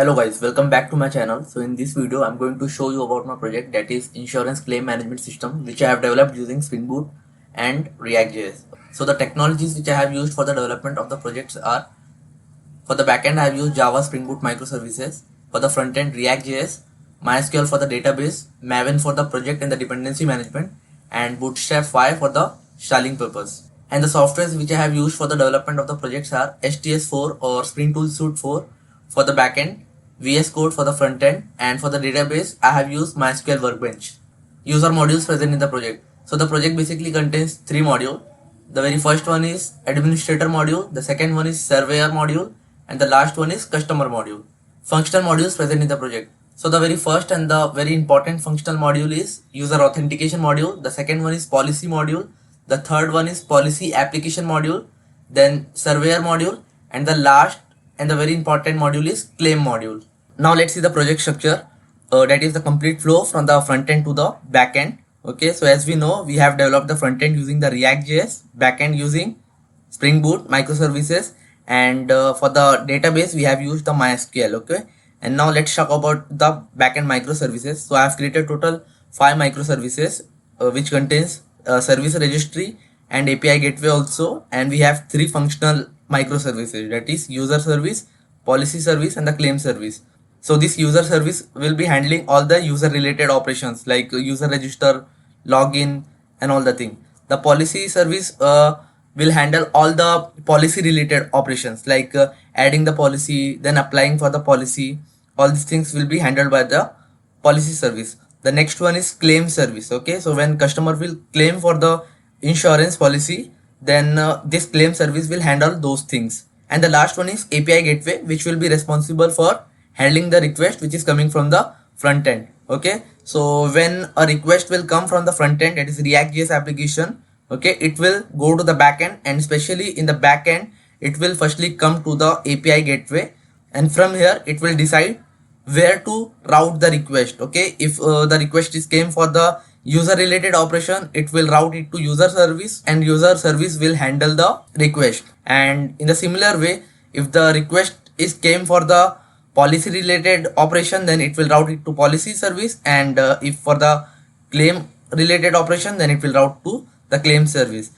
Hello guys, welcome back to my channel. So in this video, I'm going to show you about my project, that is insurance claim management system, which I have developed using Spring Boot and React.js. So the technologies which I have used for the development of the projects are: for the backend I have used Java, Spring Boot, Microservices; for the frontend React.js, MySQL for the database, Maven for the project and the dependency management, and Bootstrap 5 for the styling purpose. And the softwares which I have used for the development of the projects are STS4 or Spring Tool Suite 4 for the backend, VS Code for the front end, and for the database I have used MySQL Workbench. User modules present in the project. So the project basically contains three modules. The very first one is administrator module, the second one is surveyor module, and the last one is customer module. Functional modules present in the project. So the very first and the very important functional module is user authentication module. The second one is policy module. The third one is policy application module. Then surveyor module, and the last and the very important module is claim module. Now let's see the project structure. That is the complete flow from the front end to the back end. Okay, so as we know, we have developed the front end using the React.js, back end using Spring Boot, microservices, and for the database we have used the MySQL. Okay, and now let's talk about the backend microservices. So I have created total 5 microservices, which contains service registry and API gateway also, and we have 3 functional microservices, that is user service, policy service, and the claim service. So this user service will be handling all the user related operations like user register, login, and all the thing. The policy service will handle all the policy related operations like adding the policy, then applying for the policy. All these things will be handled by the policy service. The next one is claim service. Okay, so when customer will claim for the insurance policy, then this claim service will handle those things. And the last one is API gateway, which will be responsible for handling the request which is coming from the front end. Okay, so when a request will come from the front end, that is React.js application, okay, it will go to the back end, and especially in the back end it will firstly come to the API gateway, and from here it will decide where to route the request. Okay, if the request is came for the user related operation, it will route it to user service, and user service will handle the request. And in the similar way, if the request is came for the policy related operation, then it will route it to policy service, and if for the claim related operation, then it will route to the claim service.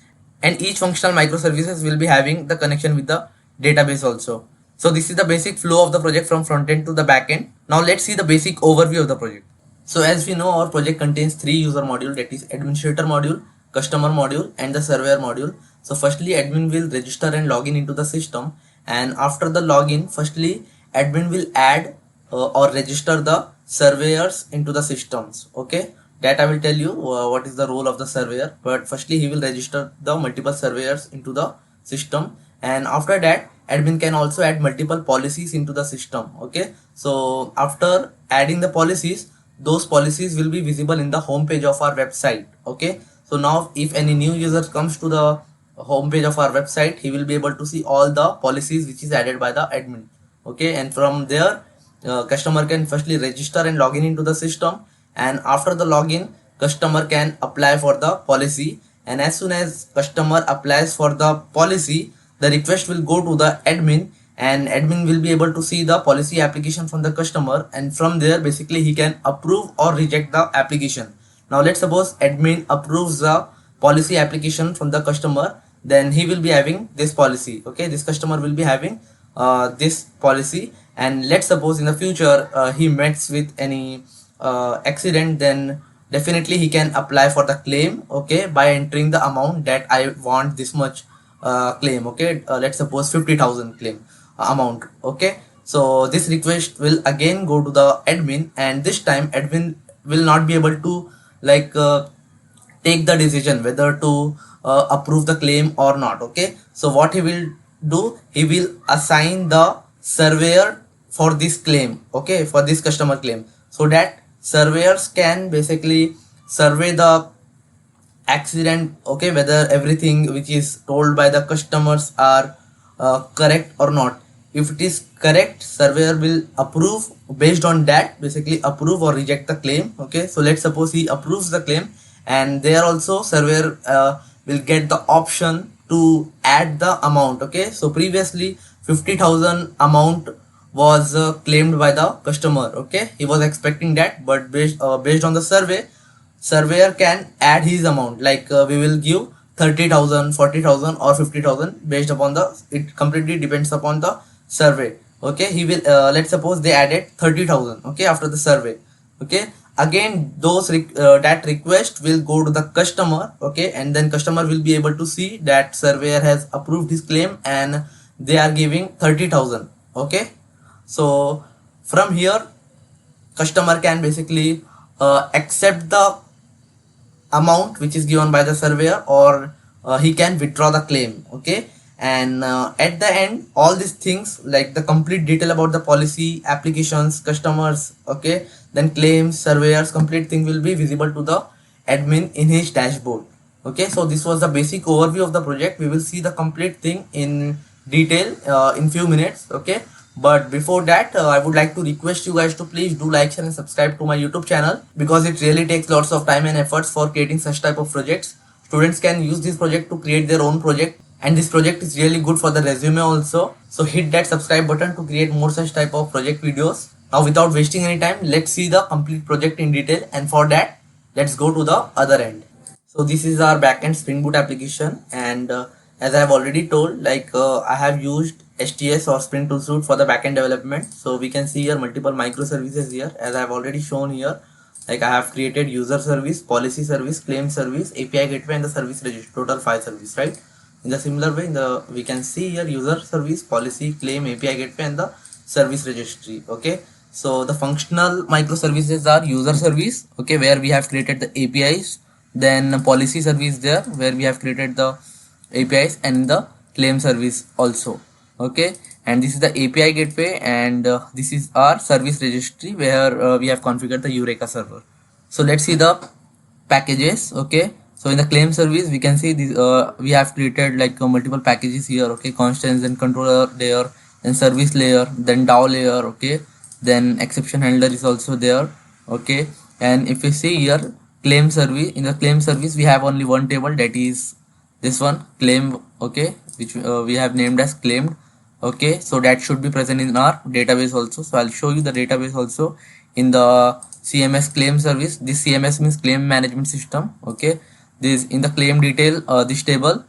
And each functional microservices will be having the connection with the database also. So this is the basic flow of the project from front end to the back end. Now let's see the basic overview of the project. So as we know, our project contains 3 user modules, that is administrator module, customer module, and the surveyor module. So firstly, admin will register and log in into the system, and after the login, firstly admin will add or register the surveyors into the systems. Okay, that I will tell you what is the role of the surveyor, but firstly he will register the multiple surveyors into the system, and after that admin can also add multiple policies into the system. Okay, so after adding the policies, those policies will be visible in the home page of our website. Okay, so now if any new user comes to the home page of our website, he will be able to see all the policies which is added by the admin. Okay, and from there customer can firstly register and log in into the system, and after the login customer can apply for the policy, and as soon as customer applies for the policy, the request will go to the admin, and admin will be able to see the policy application from the customer, and from there basically he can approve or reject the application. Now let's suppose admin approves the policy application from the customer, then he will be having this policy. Okay, this customer will be having this policy, and let's suppose in the future he meets with any accident, then definitely he can apply for the claim. Okay, by entering the amount that I want this much claim. Okay, let's suppose 50,000 claim amount. Okay, so this request will again go to the admin, and this time admin will not be able to like take the decision whether to approve the claim or not. Okay, so what he will do, he will assign the surveyor for this claim. Okay, for this customer claim, so that surveyors can basically survey the accident. Okay, whether everything which is told by the customers are correct or not. If it is correct, surveyor will approve, based on that basically approve or reject the claim. Okay, so let's suppose he approves the claim, and there also surveyor will get the option to add the amount. Okay, so previously 50,000 amount was claimed by the customer. Okay, he was expecting that, but based on the surveyor can add his amount, like we will give 30,000, 40,000, or 50,000, based upon the, it completely depends upon the survey. Okay, he will let's suppose they added 30,000, okay, after the survey. Okay, again that request will go to the customer. Okay, and then customer will be able to see that surveyor has approved his claim and they are giving 30,000. Okay, so from here customer can basically accept the amount which is given by the surveyor, or he can withdraw the claim. Okay, and at the end all these things, like the complete detail about the policy, applications, customers, okay, then claims, surveyors, complete thing will be visible to the admin in his dashboard. Okay, so this was the basic overview of the project. We will see the complete thing in detail in few minutes. Okay, but before that I would like to request you guys to please do like, share and subscribe to my YouTube channel, because it really takes lots of time and efforts for creating such type of projects. Students can use this project to create their own project, and this project is really good for the resume also. So hit that subscribe button to create more such type of project videos. Now without wasting any time, let's see the complete project in detail, and for that let's go to the other end. So this is our backend Spring Boot application, and as I have already told, like I have used STS or Spring Tool Suite for the backend development. So we can see here multiple microservices here, as I have already shown here. Like I have created user service, policy service, claim service, API gateway, and the service register. Total 5 service, right? In the similar way, we can see here user service, policy, claim, API gateway, and the service registry. Okay. So the functional microservices are user service, okay, where we have created the APIs, then policy service there where we have created the APIs, and the claim service also. Okay, and this is the API gateway, and this is our service registry where we have configured the Eureka server. So let's see the packages. Okay, so in the claim service we can see this, we have created like multiple packages here. Okay, constants and controller layer, then service layer, then DAO layer. Okay, then exception handler is also there. Okay, and if you see here claim service, in the claim service we have only one table, that is this one, claim. Okay, which we have named as claimed. Okay, so that should be present in our database also. So I'll show you the database also in the CMS claim service. This CMS means claim management system. Okay, this in the claim detail, this table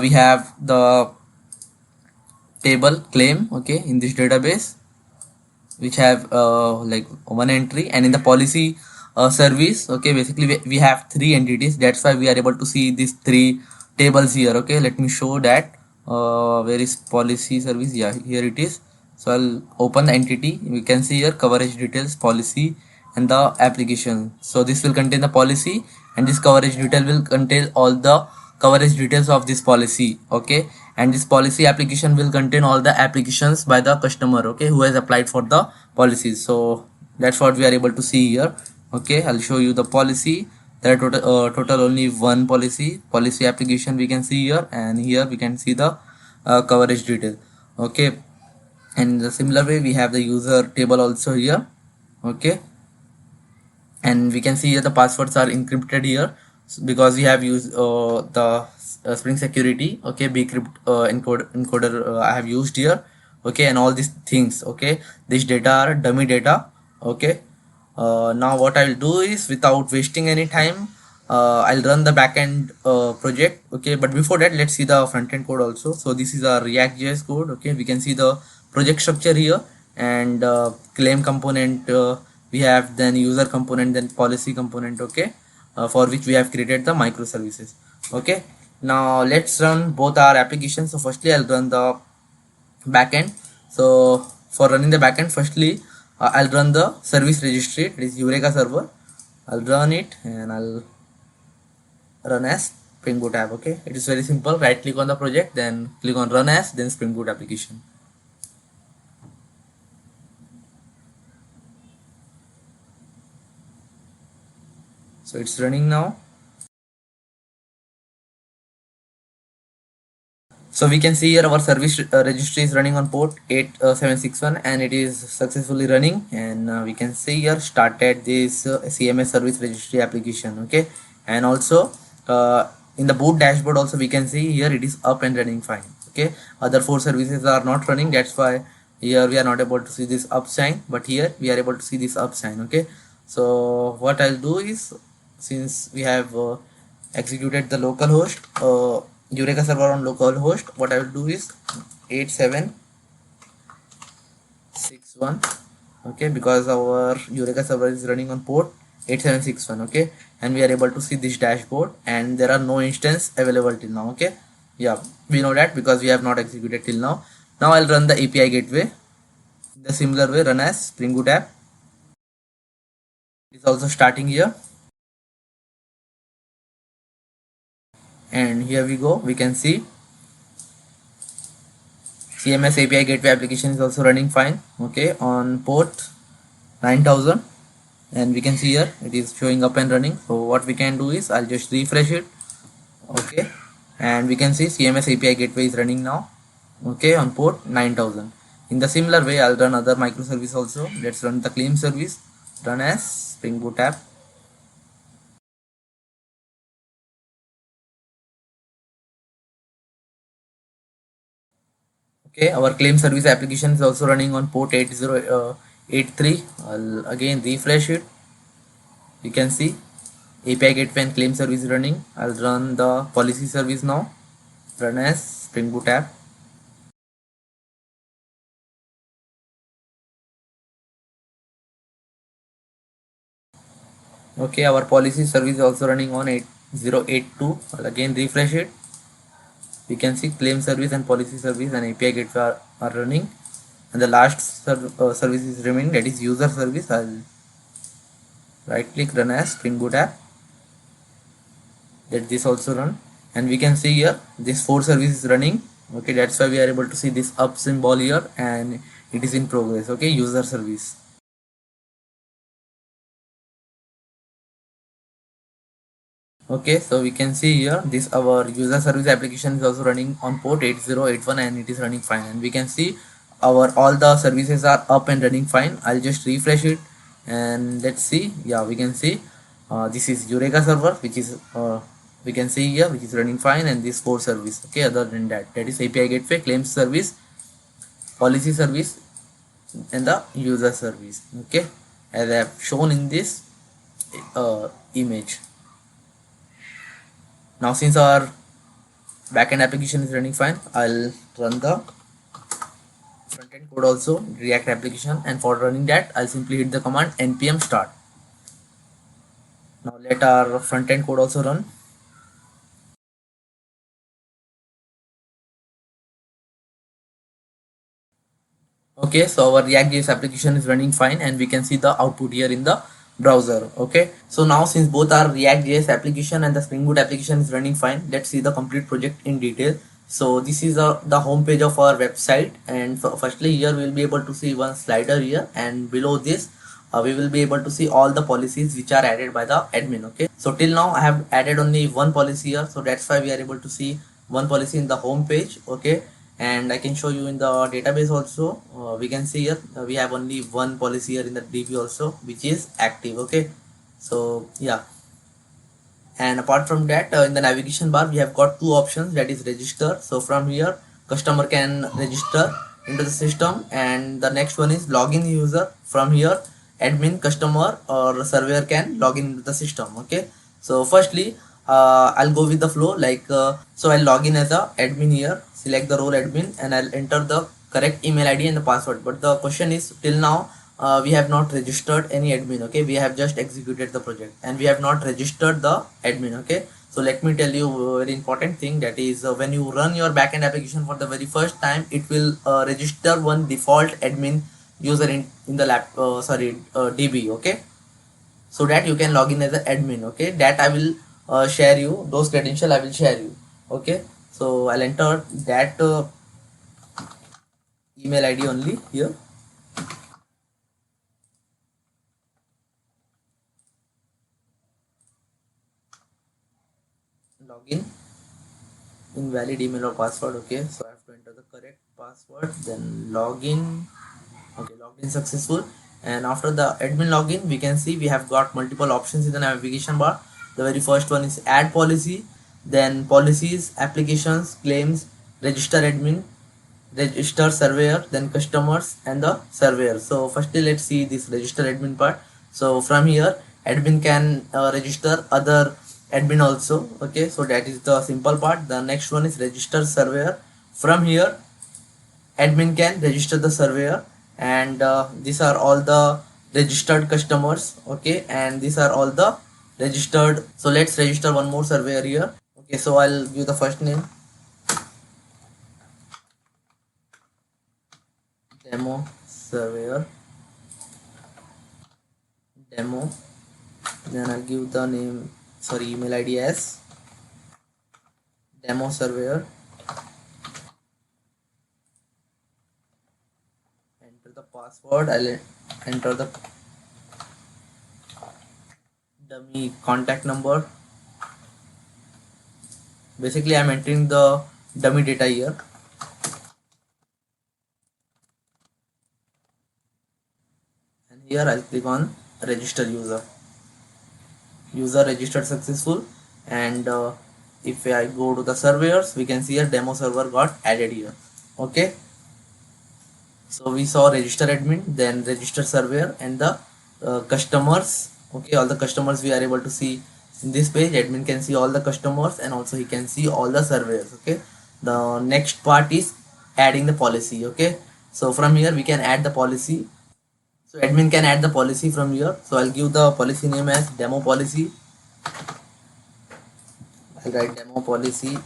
we have the table claim. Okay, in this database which have like one entry, and in the policy service, okay, basically we have 3 entities. That's why we are able to see these 3 tables here. Okay, let me show that. Where is policy service? Yeah, here it is. So I'll open the entity. We can see here coverage details, policy, and the application. So this will contain the policy, and this coverage detail will contain all the coverage details of this policy. Okay, and this policy application will contain all the applications by the customer, okay, who has applied for the policies. So that's what we are able to see here. Okay, I'll show you the policy. There are total only one policy application we can see here, and here we can see the coverage detail. Okay, and in the similar way we have the user table also here. Okay, and we can see here the passwords are encrypted here, because we have used the Spring Security. Okay, bcrypt encoder I have used here. Okay, and all these things. Okay, this data are dummy data. Okay, now what I will do is, without wasting any time, I'll run the backend project. Okay, but before that let's see the front-end code also. So this is a React.js code. Okay, we can see the project structure here, and claim component we have, then user component, then policy component. Okay, for which we have created the microservices. Okay, now let's run both our applications. So firstly I'll run the backend. So for running the backend, firstly I'll run the service registry, it is Eureka server. I'll run it, and I'll run as Spring Boot app. Okay, it is very simple. Right click on the project, then click on run as, then Spring Boot application. So it's running now. So we can see here our service registry is running on port 8761, and it is successfully running. And we can see here started this CMS service registry application. Okay, and also in the boot dashboard also we can see here it is up and running fine. Okay, other 4 services are not running, that's why Here we are not able to see this up sign, but here we are able to see this up sign. Okay, so what I'll do is, since we have executed the local host Eureka server on local host, what I will do is 8761. Okay, because our Eureka server is running on port 8761. Okay, and we are able to see this dashboard, and there are no instance available till now. Okay, yeah, we know that because we have not executed till now. Now I'll run the API gateway in the similar way, run as Spring Boot app. It is also starting here, and here we go. We can see CMS API gateway application is also running fine. Okay, on port 9000, and we can see here it is showing up and running. So what we can do is I'll just refresh it. Okay, and we can see CMS API gateway is running now. Okay, on port 9000. In the similar way, I'll run other microservice also. Let's run the claim service, run as Spring Boot app. Okay, our claim service application is also running on port 8083. I'll again refresh it. You can see API gateway and claim service running. I'll run the policy service now, run as Spring Boot app. Okay, our policy service is also running on 8082. I'll again refresh it. We can see claim service and policy service and API gateway are running, and the last service is remaining, that is user service. I'll right click, run as Spring Boot app. Let this also run, and we can see here this 4 service is running. Okay, that's why we are able to see this up symbol here, and it is in progress. Okay, user service. Okay, so we can see here this our user service application is also running on port 8081, and it is running fine, and we can see our all the services are up and running fine. I'll just refresh it, and let's see. Yeah, we can see this is Eureka server, which is we can see here, which is running fine, and this 4 service. Okay, other than that, that is API gateway, claims service, policy service, and the user service. Okay, as I have shown in this image. Now since our backend application is running fine, I'll run the front-end code also, React application, and for running that I'll simply hit the command npm start. Now let our front-end code also run. Okay, so our React.js application is running fine, and we can see the output here in the browser. Okay, so now since both our React.js application and the Spring Boot application is running fine, let's see the complete project in detail. So this is the home page of our website, and firstly here we'll be able to see one slider here, and below this we will be able to see all the policies which are added by the admin. Okay, so till now I have added only one policy here, so that's why we are able to see one policy in the home page. Okay, and I can show you in the database also. We can see here we have only one policy here in the DB also, which is active. Okay, so yeah, and apart from that, in the navigation bar we have got 2 options, that is register. So from here customer can register into the system, and the next one is login user. From here admin, customer, or surveyor can log into the system. Okay, so firstly I'll go with the flow, like so I'll log in as a admin here, select the role admin, and I'll enter the correct email ID and the password. But the question is, till now we have not registered any admin. Okay, we have just executed the project and we have not registered the admin. Okay, so let me tell you a very important thing, that is when you run your backend application for the very first time, it will register one default admin user in the DB. Okay, so that you can log in as an admin. Okay, that I will share you, those credentials I will share you. Okay, so I'll enter that email ID only here. Login, invalid email or password. Okay, so I have to enter the correct password, then login. Okay, logged in successful. And after the admin login, we can see we have got multiple options in the navigation bar. The very first one is add policy, then policies, applications, claims, register admin, register surveyor, then customers and the surveyor. So firstly let's see this register admin part. So from here admin can register other admin also. Okay, so that is the simple part. The next one is register surveyor. From here admin can register the surveyor, and these are all the registered customers. Okay, and these are all the registered. So let's register one more surveyor here. Okay, so I'll give the first name, demo surveyor, demo. Then I'll give the name, sorry, email ID as demo surveyor. Enter the password. I'll enter the dummy contact number. Basically I'm entering the dummy data here. And here I'll click on register user. User registered successful. And if I go to the surveyors, we can see a demo server got added here. Okay, so we saw register admin, then register surveyor, and the customers. Okay, all the customers we are able to see in this page. Admin can see all the customers, and also he can see all the surveyors. Okay, the next part is adding the policy. Okay, so from here we can add the policy. So admin can add the policy from here. So I'll give the policy name as demo policy. I'll write demo policy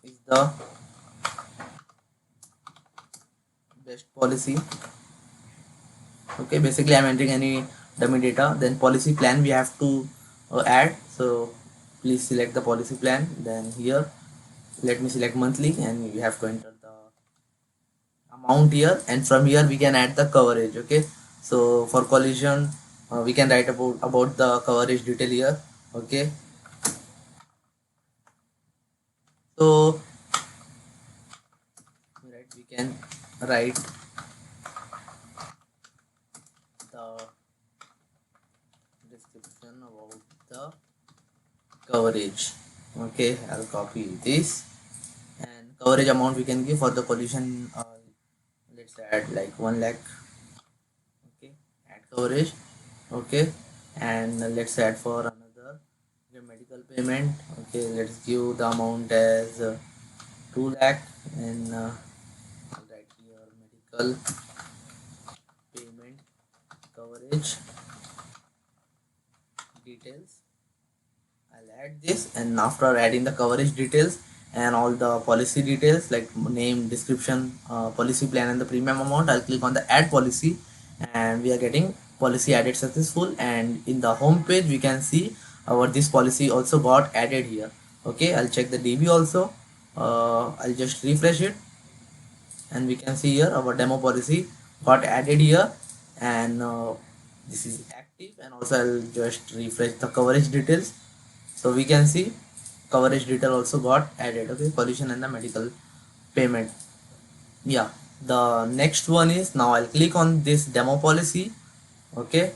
is the best policy. Okay, basically I'm entering any dummy data. Then policy plan we have to add. So please select the policy plan. Then here let me select monthly, and we have to enter the amount here, and from here we can add the coverage. Okay, so for collision we can write about the coverage detail here. Okay, so we can write the description about the coverage. Okay, I'll copy this, and coverage amount we can give for the collision. Let's add like 1 lakh. Okay, add coverage. Okay, and let's add for another medical payment. Okay, let's give the amount as 2 lakh, and I'll write here medical payment coverage details. I'll add this, and after adding the coverage details and all the policy details like name, description, policy plan, and the premium amount, I'll click on the add policy, and we are getting policy added successful. And in the home page we can see our this policy also got added here. Okay, I'll check the DB also. I'll just refresh it, and we can see here our demo policy got added here, and this is active. And also I'll just refresh the coverage details, so we can see coverage detail also got added. Okay, collision and the medical payment. Yeah, the next one is, now I'll click on this demo policy. Okay,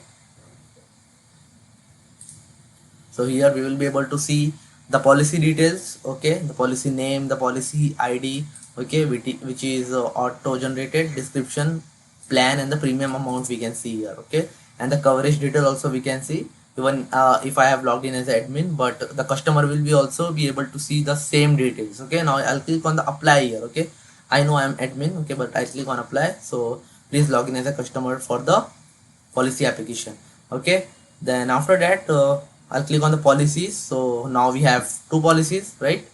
so here we will be able to see the policy details. Okay, the policy name, the policy ID. Okay, which is auto generated, description, plan, and the premium amount we can see here. Okay, and the coverage detail also we can see, even if I have logged in as admin, but the customer will be also be able to see the same details. Okay, now I'll click on the apply here. Okay, I know I'm admin. Okay, but I click on apply. So please log in as a customer for the policy application. Okay, then after that I'll click on the policies. So now we have two policies, right?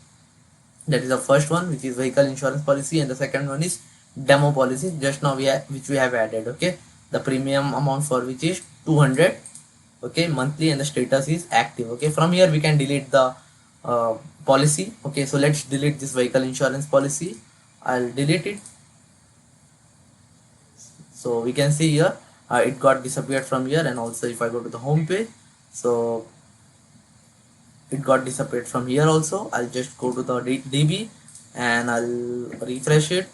That is the first one, which is vehicle insurance policy, and the second one is demo policy, just now which we have added. Okay, the premium amount for which is 200. Okay, monthly, and the status is active. Okay, from here we can delete the policy. Okay, so let's delete this vehicle insurance policy. I'll delete it. So we can see here it got disappeared from here, and also if I go to the home page, so it got disappeared from here also. I'll just go to the DB and I'll refresh it,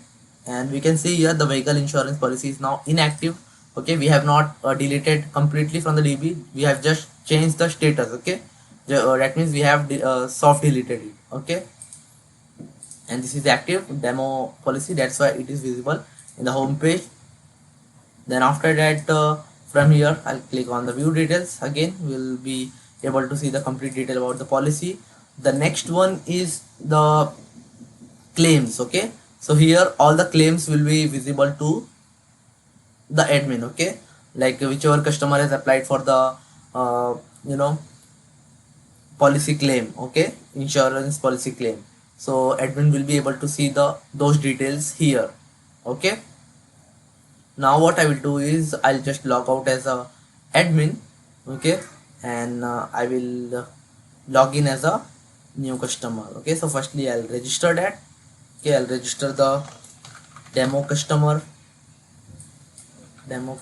and we can see here the vehicle insurance policy is now inactive. Okay, we have not deleted completely from the DB, we have just changed the status. Okay, that means we have soft deleted it. Okay, and this is the active demo policy, that's why it is visible in the home page. Then after that, from here I'll click on the view details. Again we'll be able to see the complete detail about the policy. The next one is the claims. Okay, so here all the claims will be visible to the admin. Okay, like whichever customer has applied for the uh, you know policy claim, okay, insurance policy claim, so admin will be able to see the those details here. Okay, now what I will do is I'll just log out as a admin. Okay, and I will log in as a new customer. Okay, so firstly I'll register that. Okay, I'll register the demo customer, demo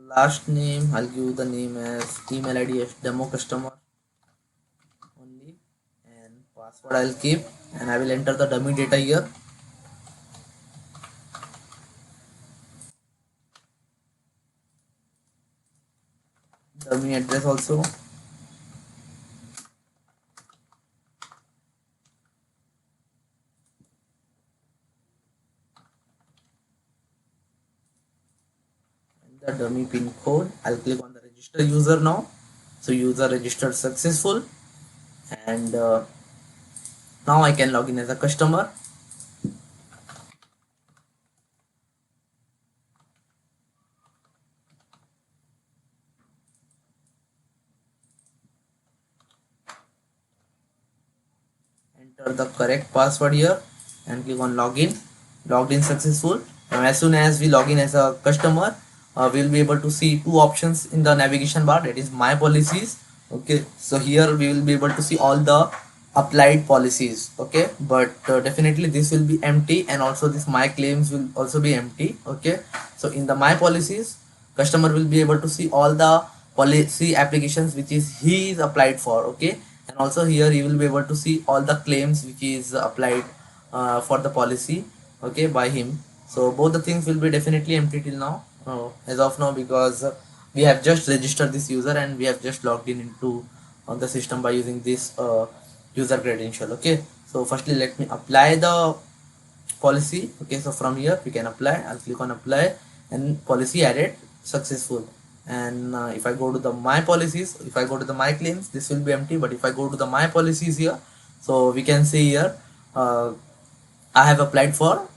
last name. I'll give the name as email ID as demo customer only, and password I'll keep, and I will enter the dummy data here. Dummy address also. And the dummy pin code. I'll click on the register user now. So user registered successful, and now I can log in as a customer. Enter the correct password here and click on login. Logged in successful. Now as soon as we log in as a customer, we'll be able to see two options in the navigation bar, that is my policies. Okay, so here we will be able to see all the applied policies. Okay, but definitely this will be empty, and also this my claims will also be empty. Okay, so in the my policies, customer will be able to see all the policy applications which is he is applied for. Okay, and also here you will be able to see all the claims which is applied for the policy, okay, by him. So both the things will be definitely empty till now, as of now, because we have just registered this user and we have just logged in into the system by using this user credential. Okay, so firstly let me apply the policy. Okay, so from here we can apply. I'll click on apply, and policy added successful. And if I go to the my policies, if I go to the my claims, this will be empty. But if I go to the my policies here, so we can see here I have applied for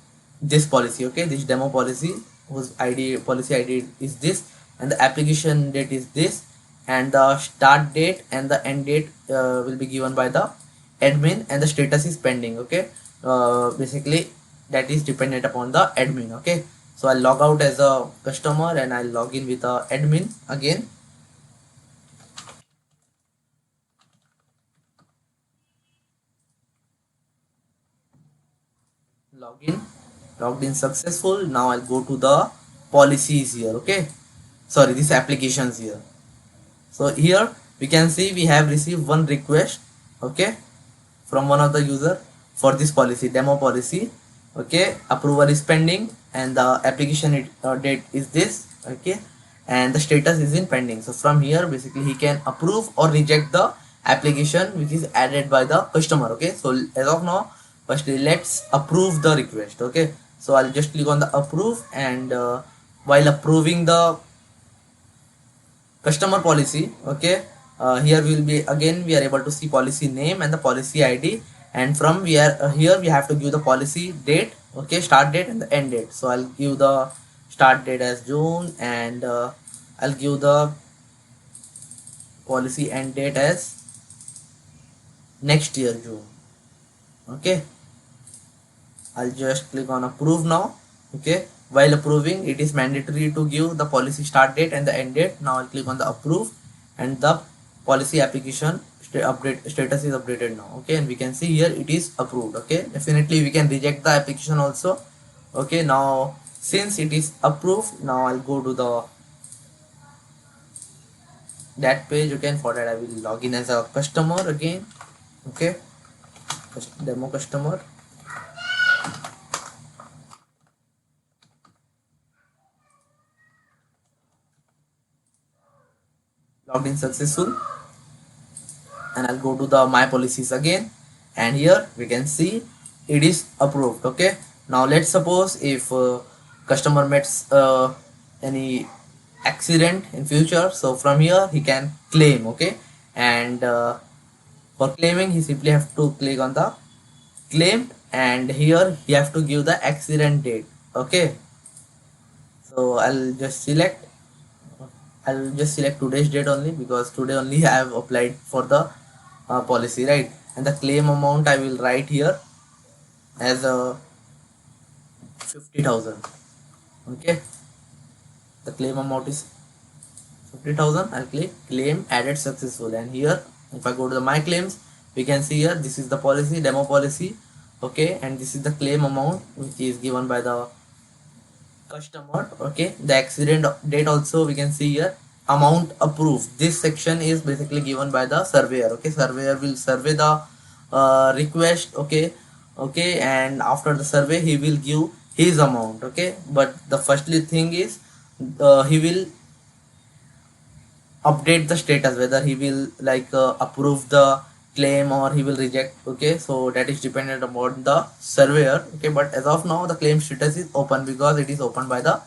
this policy. Okay, this demo policy whose ID policy ID is this, and the application date is this, and the start date and the end date will be given by the admin, and the status is pending. Okay, basically that is dependent upon the admin. Okay, so I'll log out as a customer and I'll log in with a admin again. Login, logged in successful. Now I'll go to the policies here. Okay, sorry, this applications here. So here we can see we have received one request, okay, from one of the user for this policy, demo policy. Okay, approval is pending, and the application date is this. Okay, and the status is in pending. So from here basically he can approve or reject the application which is added by the customer. Okay, so as of now, firstly let's approve the request. Okay, so I'll just click on the approve, and while approving the customer policy, okay, here we will be again we are able to see policy name and the policy ID, and from we are here we have to give the policy date. Okay, start date and the end date. So I'll give the start date as June, and I'll give the policy end date as next year June. Okay, I'll just click on approve now. Okay, while approving, it is mandatory to give the policy start date and the end date. Now I'll click on the approve, and the policy application update status is updated now. Okay, and we can see here it is approved. Okay, definitely we can reject the application also. Okay, now since it is approved, now I'll go to the that page. Okay, and for that I will log in as a customer again. Okay, demo customer. Logged in successful. and I'll go to the my policies again, and here we can see it is approved. Okay, now let's suppose if customer meets any accident in future, so from here he can claim. Okay, and for claiming he simply have to click on the claim, and here he have to give the accident date. Okay, so I'll just select today's date only, because today only I have applied for the policy, right? And the claim amount I will write here as a 50,000. Okay, the claim amount is 50,000. I'll click claim added successful, and here if I go to the my claims, we can see here this is the policy, demo policy. Okay, and this is the claim amount which is given by the customer. Okay, the accident date also we can see here, amount approved. This section is basically given by the surveyor. Okay, surveyor will survey the request. Okay, and after the survey he will give his amount. Okay, but the firstly thing is he will update the status, whether he will like approve the claim or he will reject. Okay, so that is dependent upon the surveyor. Okay, but as of now the claim status is open because it is opened by the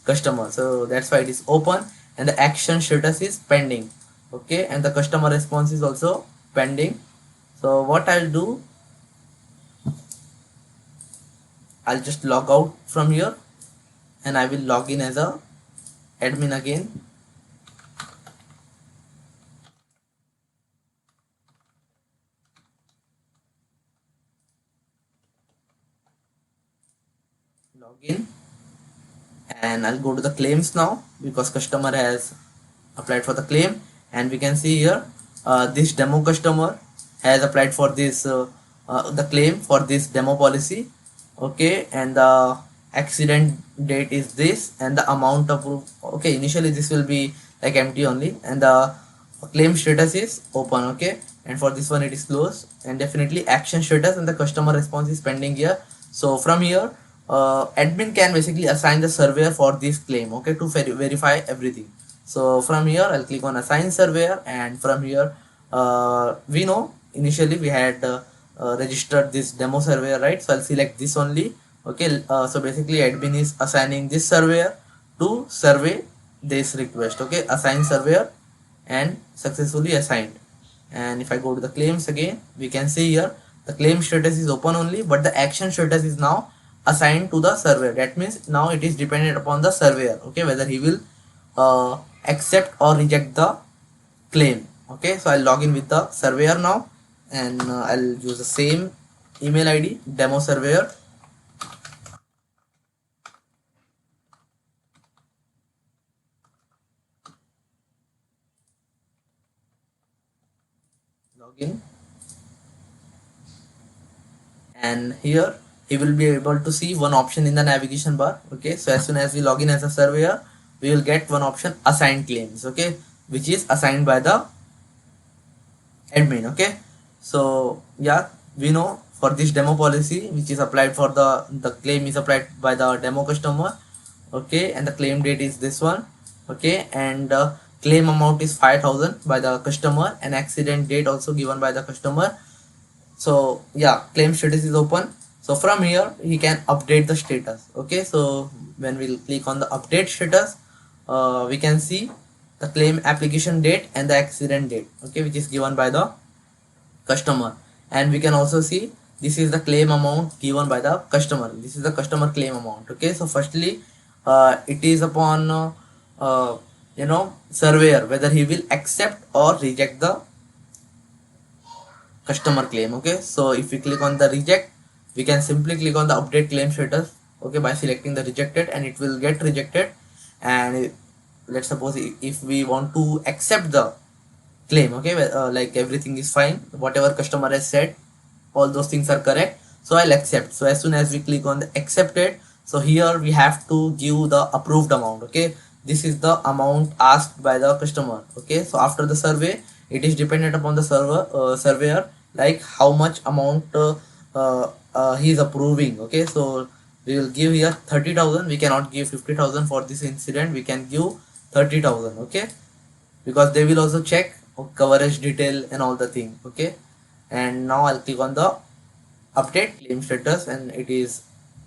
customer, so that's why it is open, and the action status is pending. Okay, and the customer response is also pending. So what I'll do, I'll just log out from here, and I will log in as a admin again. Login, and I'll go to the claims now because customer has applied for the claim, and we can see here this demo customer has applied for this the claim for this demo policy. Okay, and the accident date is this, and the amount approved. Okay, initially this will be like empty only, and the claim status is open. Okay, and for this one it is closed, and definitely action status and the customer response is pending here. So from here admin can basically assign the surveyor for this claim. Okay, to verify everything. So from here I'll click on assign surveyor, and from here we know initially we had registered this demo surveyor, right? So I'll select this only. Okay, so basically admin is assigning this surveyor to survey this request. Okay, assign surveyor, and successfully assigned. And if I go to the claims again, we can see here the claim status is open only, but the action status is now assigned to the surveyor. That means now it is dependent upon the surveyor. Okay, whether he will accept or reject the claim. Okay, so I'll log in with the surveyor now, and I'll use the same email ID, demo surveyor. Login, and here he will be able to see one option in the navigation bar. Okay, so as soon as we log in as a surveyor, we will get one option, assign claims. Okay, which is assigned by the admin. Okay, so yeah, we know for this demo policy which is applied for the claim is applied by the demo customer. Okay, and the claim date is this one. Okay, and claim amount is 5,000 by the customer, and accident date also given by the customer. So yeah, claim status is open. So from here he can update the status. Okay, so when we'll click on the update status, we can see the claim application date and the accident date. Okay, which is given by the customer, and we can also see this is the claim amount given by the customer. This is the customer claim amount. Okay, so firstly it is upon surveyor whether he will accept or reject the customer claim. Okay, so if we click on the reject, we can simply click on the update claim status. Okay, by selecting the rejected, and it will get rejected. And let's suppose if we want to accept the claim, okay, like everything is fine, whatever customer has said, all those things are correct, so I'll accept. So as soon as we click on the accepted, so here we have to give the approved amount. Okay, this is the amount asked by the customer. Okay, so after the survey, it is dependent upon the surveyor, like how much amount he is approving. Okay, so we will give here 30,000. We cannot give 50,000 for this incident. We can give 30,000. Okay, because they will also check coverage detail and all the thing. Okay, and now I'll click on the update claim status, and it is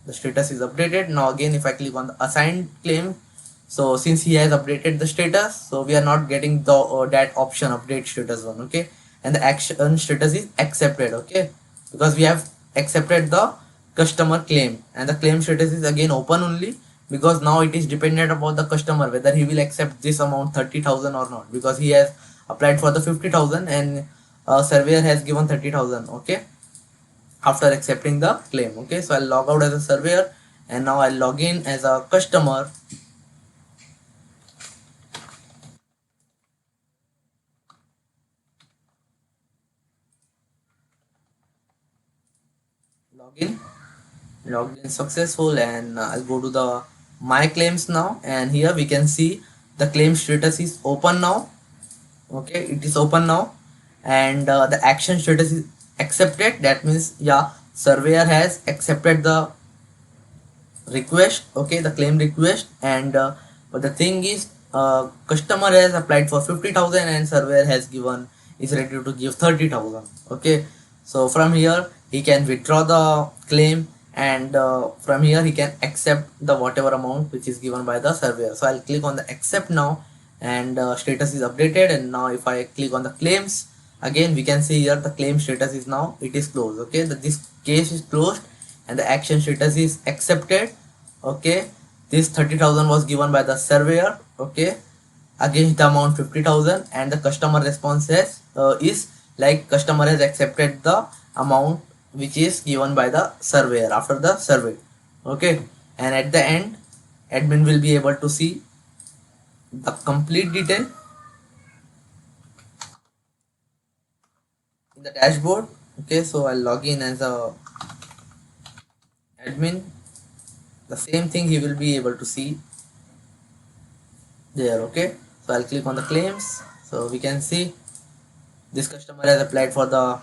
the status is updated. Now again, if I click on the assigned claim, so since he has updated the status, so we are not getting the that option update status one. Okay, and the action status is accepted. Okay, because we have accepted the customer claim, and the claim status is again open only, because now it is dependent upon the customer whether he will accept this amount 30,000 or not, because he has applied for the 50,000 and surveyor has given 30,000. Okay, after accepting the claim. Okay, so I'll log out as a surveyor, and now I'll log in as a customer. Logged in successful, and I'll go to the my claims now, and here we can see the claim status is open now. Okay, it is open now, and the action status is accepted. That means, yeah, surveyor has accepted the request. Okay, the claim request, and but the thing is, customer has applied for 50,000 and surveyor has given is ready to give 30,000. Okay, so from here he can withdraw the claim, and from here he can accept the whatever amount which is given by the surveyor. So I'll click on the accept now, and status is updated. And now if I click on the claims, again we can see here the claim status is now it is closed. Okay, that this case is closed, and the action status is accepted. Okay, this 30,000 was given by the surveyor. Okay, against the amount 50,000, and the customer response is like customer has accepted the amount which is given by the surveyor after the survey. Okay, and at the end admin will be able to see the complete detail in the dashboard. Okay, so I'll log in as a admin. The same thing he will be able to see there. Okay, so I'll click on the claims, so we can see this customer has applied for the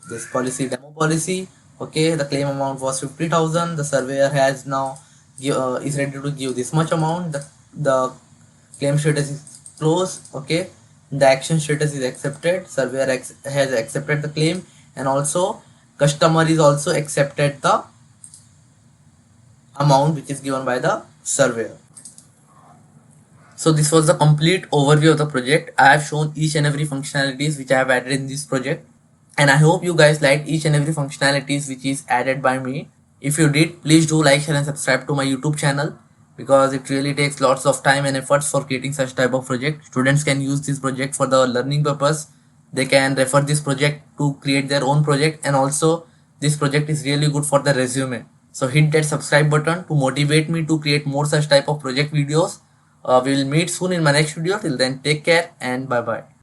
this policy demo policy. Okay, the claim amount was 50,000. The surveyor has now is ready to give this much amount. The claim status is closed. Okay, the action status is accepted. Surveyor has accepted the claim, and also customer is also accepted the amount which is given by the surveyor. So this was the complete overview of the project. I have shown each and every functionalities which I have added in this project, and I hope you guys liked each and every functionalities which is added by me. If you did, please do like, share and subscribe to my YouTube channel, because it really takes lots of time and efforts for creating such type of project. Students can use this project for the learning purpose. They can refer this project to create their own project, and also this project is really good for the resume. So hit that subscribe button to motivate me to create more such type of project videos. We will meet soon in my next video. Till then, take care and bye bye.